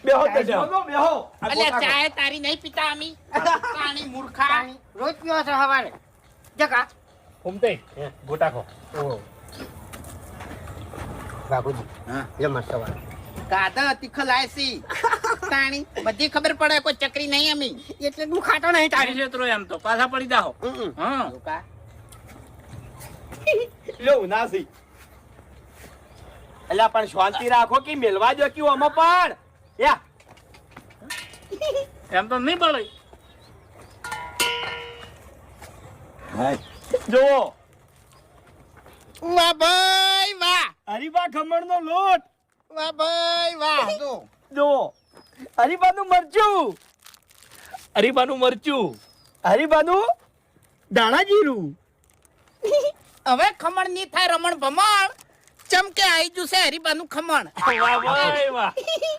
બેહો બેહો. અલ્યા ચાય તારી નહીં પીતા અમી પાણી મૂર્ખા રોજ પીવો છો સવારે જકા ઉમતે ગોટા ખો. બાપુજી હા જમા સવારે ગાધા તીખલ આયસી તાણી બધી ખબર પડે કોઈ ચકરી નહીં અમી એટલે તું ખાતો નહીં તારી તારી છેતરો એમ તો પાછા પડી જાઓ. હા લોકા લો નાસી. અલ્યા પણ શાંતિ રાખો કે મેલવા જો કે આમાં પણ યા એમ તો નહીં પડે. જો વાહ ભાઈ વાહ હરીબા ખમણનો લોટ. વાહ ભાઈ વાહ જો હરીબાનું મરચું. હરીબાનું મરચું. હરીબાનું ધાણા જીરું. હવે ખમણ ની થાય રમણ ભમણ ચમકે આઈ જુ છે હરીબાનું ખમણ વાહ ભાઈ વાહ.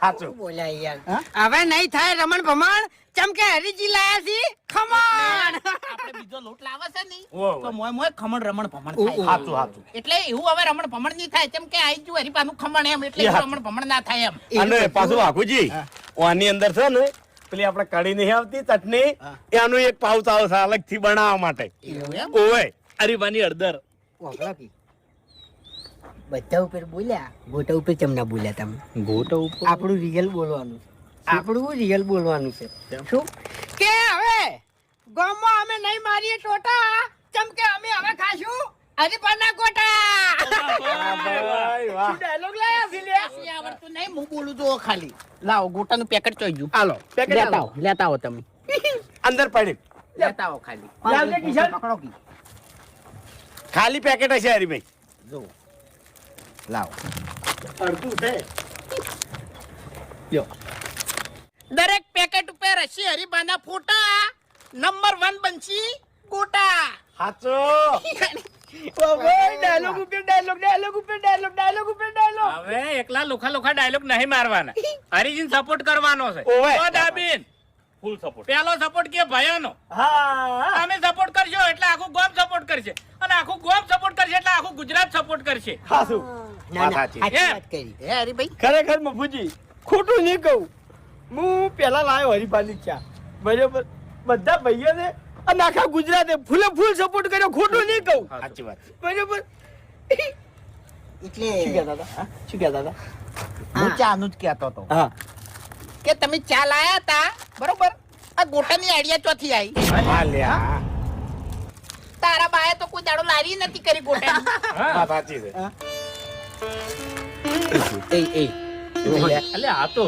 સાચું. બોલ્યા યાર હવે નહીં થાય રમણ ભમણ ચમકે હરીજી લાયા છી ખમણ આપણે બીજો લોટ લાવે છે ની ઓહ. તો મોય મોય ખમણ રમણ ભમણ થાય સાચું સાચું. એટલે એવું હવે રમણ ભમણ ની થાય ચમકે આઈ જુ હરીબાનું ખમણ એમ એટલે એવું રમણ ભમણ ના થાય એમ અને પાછું આખુજી આની અંદર છે ને પેલી આપણે કઢી નહીં આવતી ચટણી એનું એક પાઉચ આવે છે અલગ થી બનાવવા માટે. એવું એમ ઓય હરીબાની હળદર. બધા ઉપર બોલ્યા ગોટા ઉપર ચમના બોલ્યા તમે ગોટા ઉપર આપણું રિયલ બોલવાનું છે આપણું રિયલ બોલવાનું છે શું કે હવે ગામમાં અમે નહીં મારીએ ટોટા ચમકે અમે હવે ખાશું હરીપાના ગોટા વાહ. ડાયલોગ લાયા છે લે એ આવડતું નહીં હું બોલું જો ખાલી લાવો ગોટાનું પેકેટ ચોઈ ગયું હાલો પેકેટ લેતા આવો. આવો લેતા આવો તમે અંદર પડી લેતા આવો ખાલી લાલ ને કિશન? પકડો કી ખાલી પેકેટ હશે હરીભાઈ. જો લાવો અડધું છે. દરેક પેકેટ ઉપર હશે હરીબાના ફોટા નંબર 1 બનશી ગોટા સાચો. ડાયલોગ ઉપર ડાયલોગ ડાયલોગ ઉપર ડાયલોગ ડાયલોગ ઉપર ડાયલોગ. હવે એકલા લોખા લોખા ડાયલોગ નહીં મારવાના. હરીજીને સપોર્ટ કરવાનો છે. ઓવે. તો દાબીન ફૂલ સપોર્ટ. પેલો સપોર્ટ કે ભયાનો. હા તમે સપોર્ટ કરશો એટલે આખું ગામ સપોર્ટ કરશે અને આખું ગામ સપોર્ટ કરશે એટલે આખું ગુજરાત સપોર્ટ કરશે. સાચું. ના ના સાચી. સાચી વાત કરી હે હરીભાઈ ખરેખર મફુજી ખોટું નહીં કહું. હું પેલા લાયો હરીફાની ચા બરાબર બધા ભાઈઓને અને આખા ગુજરાતે ફૂલે ફૂલ સપોર્ટ કર્યો. ખોટું નહીં કહું. સાચી વાત બરાબર. એટલે શું કહેતા હતા? શું કહેતા હતા? હું ચાનું જ કહેતો હતો હા કે તમે ચા લાયા તા બરોબર આ ગોટાની આઈડિયા ચોથી આવી હા લ્યા. તારા બાએ તો કોઈ દાડો લારી નથી કરી ગોટાની હા સાચી છે. એ એટલે આ તો